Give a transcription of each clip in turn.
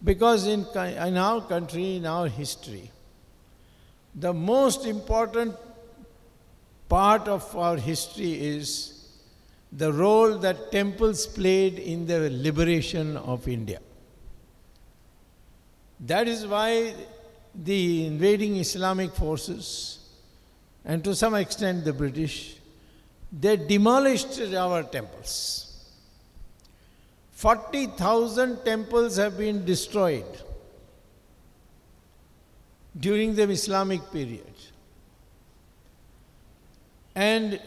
Because in our country, in our history, the most important part of our history is the role that temples played in the liberation of India. That is why the invading Islamic forces, and to some extent the British, they demolished our temples. 40,000 temples have been destroyed during the Islamic period. And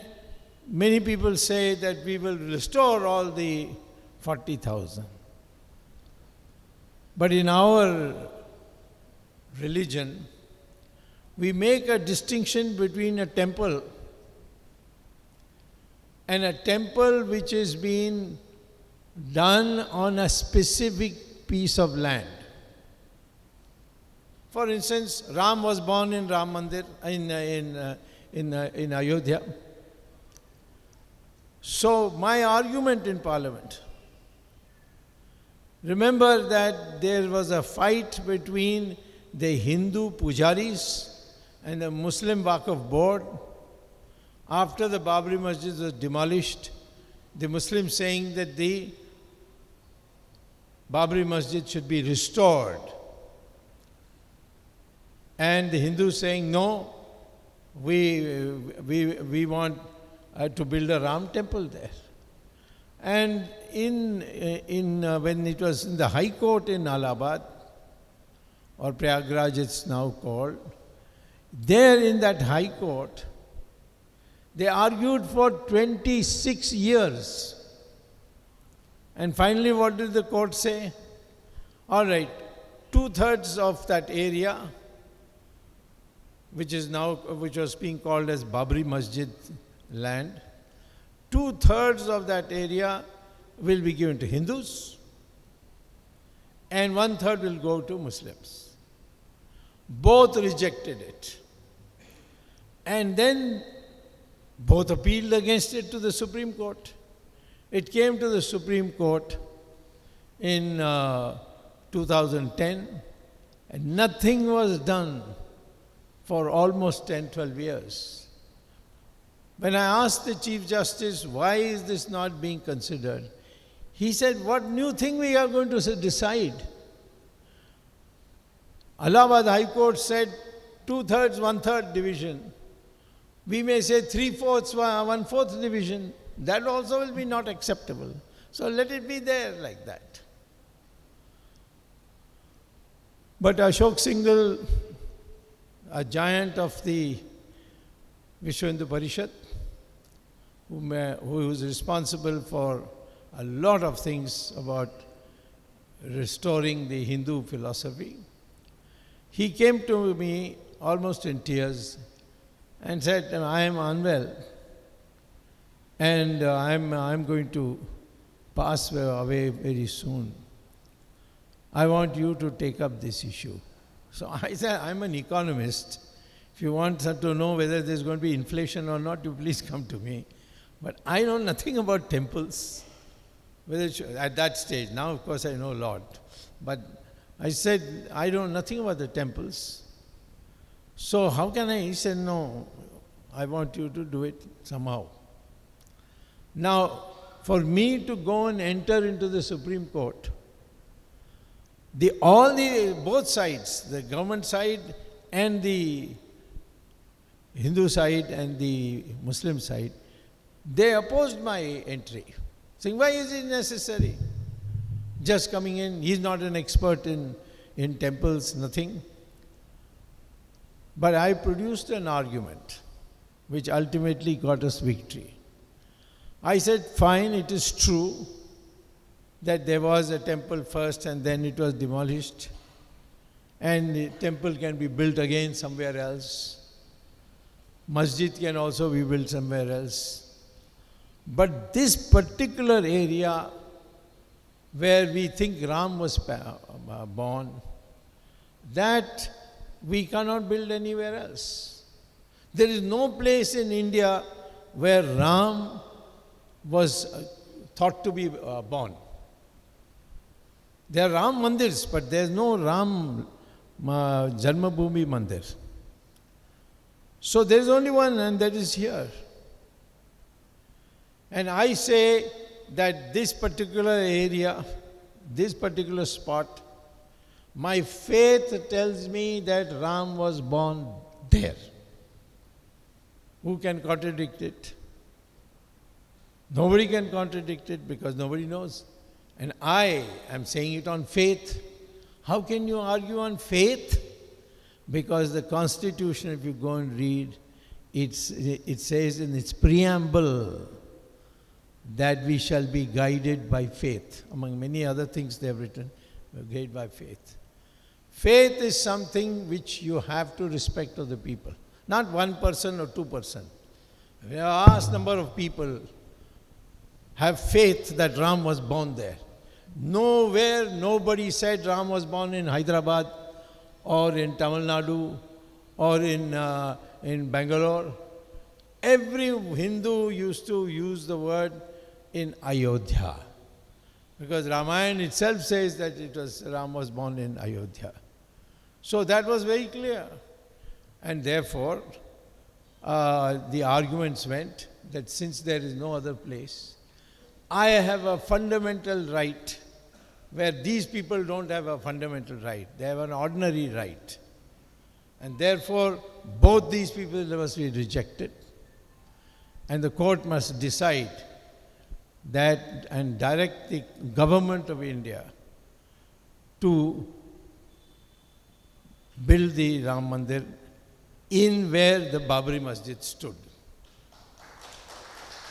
many people say that we will restore all the 40,000. But in our religion, we make a distinction between a temple and a temple which is being done on a specific piece of land. For instance, Ram was born in Ram Mandir, in Ayodhya. So my argument in Parliament, remember that there was a fight between the Hindu pujaris and the Muslim Waqf board after the Babri Masjid was demolished. The Muslims saying that the Babri Masjid should be restored, and the Hindus saying no, we want to build a Ram temple there. And when it was in the High Court in Allahabad, or Prayagraj it's now called, there in that High Court, they argued for 26 years. And finally, what did the court say? All right, 2/3 of that area, which was being called as Babri Masjid land, 2/3 of that area will be given to Hindus, and 1/3 will go to Muslims. Both rejected it. And then both appealed against it to the Supreme Court. It came to the Supreme Court in 2010, and nothing was done for almost 10-12 years. When I asked the Chief Justice, why is this not being considered? He said, what new thing we are going to decide? Allahabad High Court said 2/3, 1/3 division. We may say 3/4, 1/4 division. That also will be not acceptable. So let it be there like that. But Ashok Singhal, a giant of the Vishwa Hindu Parishad, who is responsible for a lot of things about restoring the Hindu philosophy, he came to me almost in tears and said, I am unwell and I'm going to pass away very soon. I want you to take up this issue. So I said, I'm an economist. If you want to know whether there's going to be inflation or not, you please come to me. But I know nothing about temples. At that stage, now of course I know a lot. But I said, I know nothing about the temples. So how can I? He said, no, I want you to do it somehow. Now, for me to go and enter into the Supreme Court, both sides, the government side and the Hindu side and the Muslim side, they opposed my entry, saying, why is it necessary? Just coming in, he's not an expert in temples, nothing. But I produced an argument which ultimately got us victory. I said, fine, it is true that there was a temple first and then it was demolished, and the temple can be built again somewhere else. Masjid can also be built somewhere else. But this particular area where we think Ram was born, that we cannot build anywhere else. There is no place in India where Ram was thought to be born. There are Ram Mandirs, but there is no Ram Janmabhoomi Mandir. So there is only one, and that is here. And I say that this particular area, this particular spot, my faith tells me that Ram was born there. Who can contradict it? Nobody can contradict it because nobody knows. And I am saying it on faith. How can you argue on faith? Because the Constitution, if you go and read, it says in its preamble that we shall be guided by faith. Among many other things they have written, we are guided by faith. Faith is something which you have to respect of the people. Not one person or 2%. A vast number of people have faith that Ram was born there. Nowhere, nobody said Ram was born in Hyderabad or in Tamil Nadu or in Bangalore. Every Hindu used to use the word in Ayodhya. Because Ramayana itself says that Ram was born in Ayodhya. So that was very clear. And therefore, the arguments went that since there is no other place, I have a fundamental right where these people don't have a fundamental right. They have an ordinary right. And therefore, both these people must be rejected. And the court must decide that and direct the government of India to build the Ram Mandir in where the Babri Masjid stood.